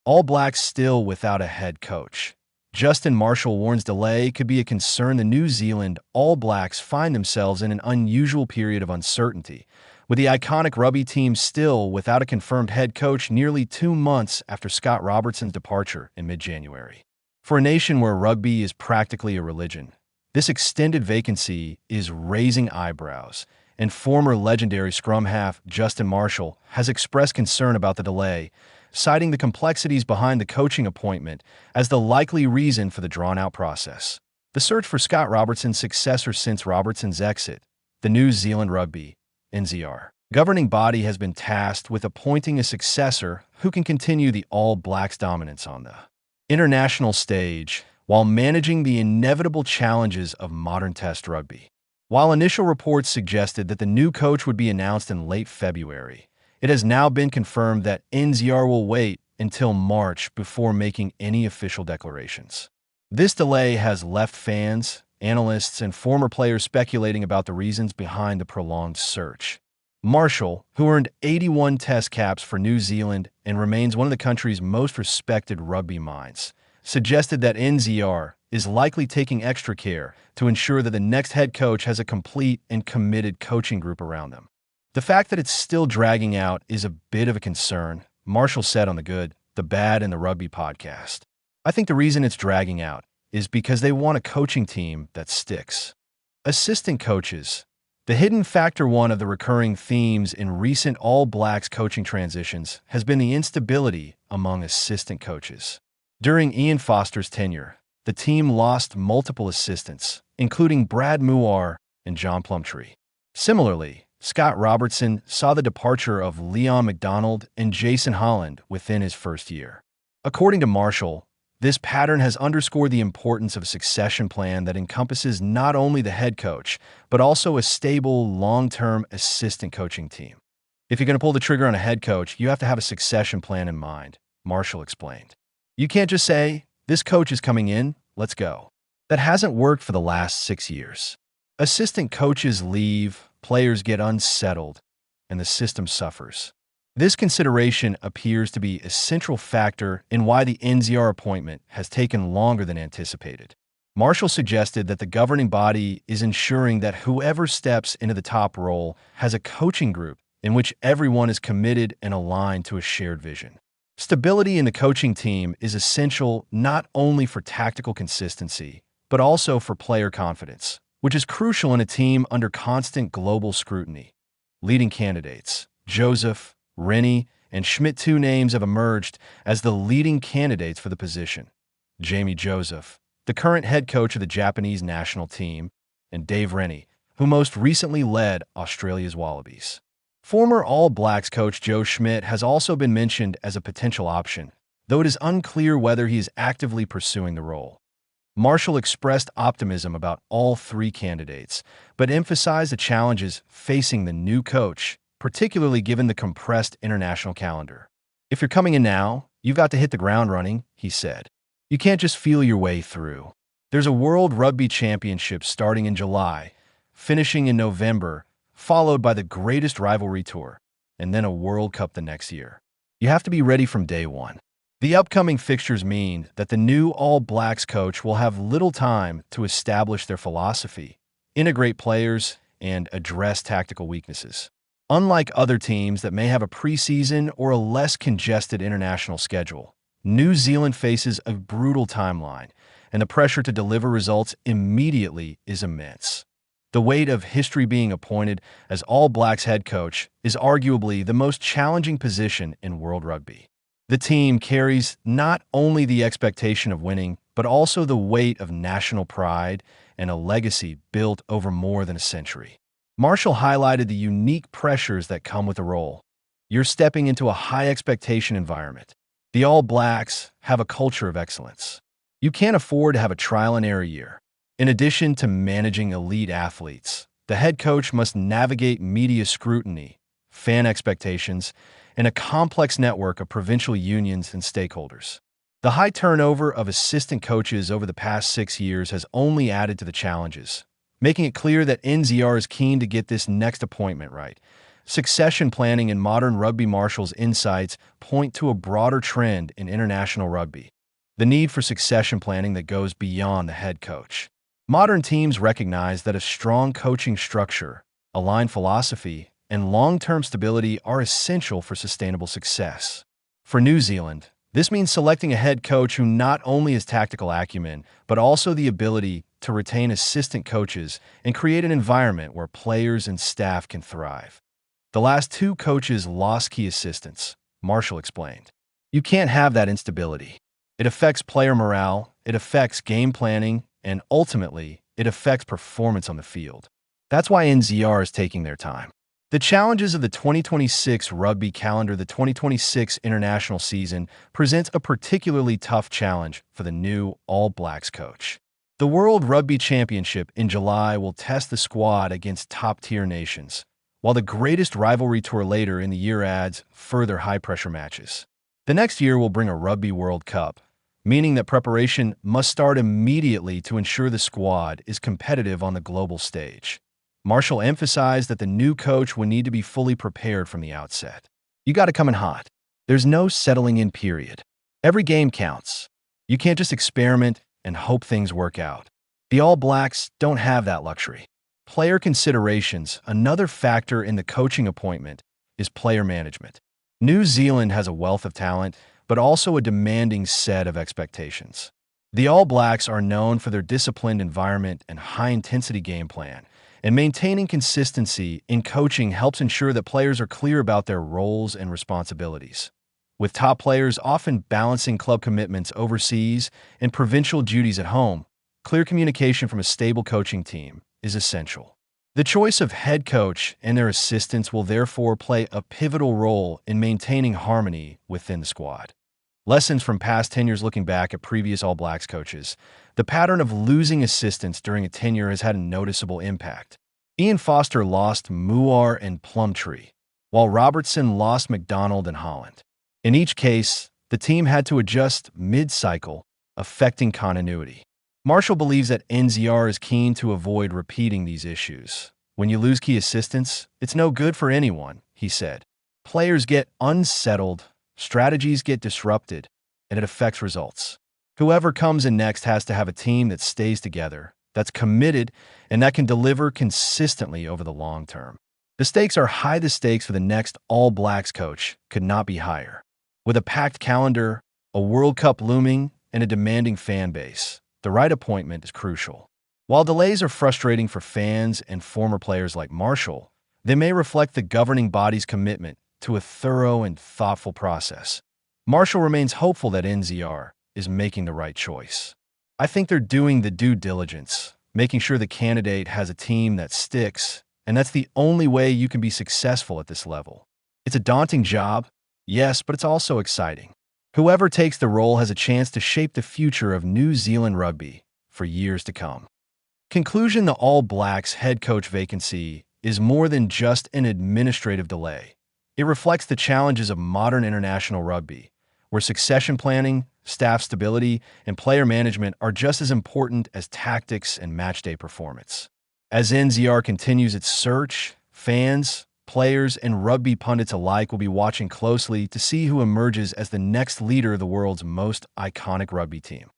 All Blacks still without a head coach. Justin Marshall warns delay could be a concern. The New Zealand All Blacks find themselves in an unusual period of uncertainty, with the iconic rugby team still without a confirmed head coach nearly 2 months after Scott Robertson's departure in mid-January. For a nation where rugby is practically a religion, this extended vacancy is raising eyebrows, and former legendary scrum half Justin Marshall has expressed concern about the delay, citing the complexities behind the coaching appointment as the likely reason for the drawn-out process. The search for Scott Robertson's successor since Robertson's exit, the New Zealand Rugby, NZR, governing body has been tasked with appointing a successor who can continue the All Blacks' dominance on the international stage while managing the inevitable challenges of modern Test rugby. While initial reports suggested that the new coach would be announced in late February, it has now been confirmed that NZR will wait until March before making any official declarations. This delay has left fans, analysts, and former players speculating about the reasons behind the prolonged search. Marshall, who earned 81 Test caps for New Zealand and remains one of the country's most respected rugby minds, suggested that NZR is likely taking extra care to ensure that the next head coach has a complete and committed coaching group around them. The fact that it's still dragging out is a bit of a concern, Marshall said on the Good, the Bad, and the Rugby podcast. I think the reason it's dragging out is because they want a coaching team that sticks. Assistant coaches. The hidden factor, one of the recurring themes in recent All Blacks coaching transitions, has been the instability among assistant coaches. During Ian Foster's tenure, the team lost multiple assistants, including Brad Muir and John Plumtree. Similarly, Scott Robertson saw the departure of Leon MacDonald and Jason Holland within his first year. According to Marshall, this pattern has underscored the importance of a succession plan that encompasses not only the head coach, but also a stable, long-term assistant coaching team. If you're going to pull the trigger on a head coach, you have to have a succession plan in mind, Marshall explained. You can't just say, this coach is coming in, let's go. That hasn't worked for the last 6 years. Assistant coaches leave, players get unsettled, and the system suffers. This consideration appears to be a central factor in why the NZR appointment has taken longer than anticipated. Marshall suggested that the governing body is ensuring that whoever steps into the top role has a coaching group in which everyone is committed and aligned to a shared vision. Stability in the coaching team is essential not only for tactical consistency, but also for player confidence, which is crucial in a team under constant global scrutiny. Leading candidates, Joseph, Rennie, and Schmidt, 2 names have emerged as the leading candidates for the position. Jamie Joseph, the current head coach of the Japanese national team, and Dave Rennie, who most recently led Australia's Wallabies. Former All Blacks coach Joe Schmidt has also been mentioned as a potential option, though it is unclear whether he is actively pursuing the role. Marshall expressed optimism about all 3 candidates, but emphasized the challenges facing the new coach, particularly given the compressed international calendar. If you're coming in now, you've got to hit the ground running, he said. You can't just feel your way through. There's a World Rugby Championship starting in July, finishing in November, followed by the Greatest Rivalry Tour, and then a World Cup the next year. You have to be ready from day one. The upcoming fixtures mean that the new All Blacks coach will have little time to establish their philosophy, integrate players, and address tactical weaknesses. Unlike other teams that may have a preseason or a less congested international schedule, New Zealand faces a brutal timeline, and the pressure to deliver results immediately is immense. The weight of history being appointed as All Blacks head coach is arguably the most challenging position in world rugby. The team carries not only the expectation of winning, but also the weight of national pride and a legacy built over more than a century. Marshall highlighted the unique pressures that come with the role. You're stepping into a high-expectation environment. The All Blacks have a culture of excellence. You can't afford to have a trial-and-error year. In addition to managing elite athletes, the head coach must navigate media scrutiny, fan expectations, and a complex network of provincial unions and stakeholders. The high turnover of assistant coaches over the past 6 years has only added to the challenges, making it clear that NZR is keen to get this next appointment right, Succession planning in modern rugby. Marshall's insights point to a broader trend in international rugby: the need for succession planning that goes beyond the head coach. Modern teams recognize that a strong coaching structure, aligned philosophy, and long-term stability are essential for sustainable success. For New Zealand, this means selecting a head coach who not only has tactical acumen, but also the ability to retain assistant coaches and create an environment where players and staff can thrive. The last two coaches lost key assistants, Marshall explained. You can't have that instability. It affects player morale, it affects game planning, and ultimately, it affects performance on the field. That's why NZR is taking their time. The challenges of the 2026 rugby calendar. The 2026 international season presents a particularly tough challenge for the new All Blacks coach. The World Rugby Championship in July will test the squad against top-tier nations, while the Greatest Rivalry Tour later in the year adds further high-pressure matches. The next year will bring a Rugby World Cup, meaning that preparation must start immediately to ensure the squad is competitive on the global stage. Marshall emphasized that the new coach will need to be fully prepared from the outset. You got to come in hot. There's no settling in period. Every game counts. You can't just experiment and hope things work out. The All Blacks don't have that luxury. Player considerations. Another factor in the coaching appointment is player management. New Zealand has a wealth of talent, but also a demanding set of expectations. The All Blacks are known for their disciplined environment and high-intensity game plan, and maintaining consistency in coaching helps ensure that players are clear about their roles and responsibilities. With top players often balancing club commitments overseas and provincial duties at home, clear communication from a stable coaching team is essential. The choice of head coach and their assistants will therefore play a pivotal role in maintaining harmony within the squad. Lessons from past tenures. Looking back at previous All Blacks coaches, the pattern of losing assistants during a tenure has had a noticeable impact. Ian Foster lost Muir and Plumtree, while Robertson lost McDonald and Holland. In each case, the team had to adjust mid-cycle, affecting continuity. Marshall believes that NZR is keen to avoid repeating these issues. When you lose key assistants, it's no good for anyone, he said. Players get unsettled, strategies get disrupted, and it affects results. Whoever comes in next has to have a team that stays together, that's committed, and that can deliver consistently over the long term. The stakes are high. The stakes for the next All Blacks coach could not be higher. With a packed calendar, a World Cup looming, and a demanding fan base, the right appointment is crucial. While delays are frustrating for fans and former players like Marshall, they may reflect the governing body's commitment to a thorough and thoughtful process. Marshall remains hopeful that NZR is making the right choice. I think they're doing the due diligence, making sure the candidate has a team that sticks, and that's the only way you can be successful at this level. It's a daunting job, yes, but it's also exciting. Whoever takes the role has a chance to shape the future of New Zealand rugby for years to come. Conclusion: the All Blacks head coach vacancy is more than just an administrative delay. It reflects the challenges of modern international rugby, where succession planning, staff stability, and player management are just as important as tactics and matchday performance. As NZR continues its search, fans, players, and rugby pundits alike will be watching closely to see who emerges as the next leader of the world's most iconic rugby team.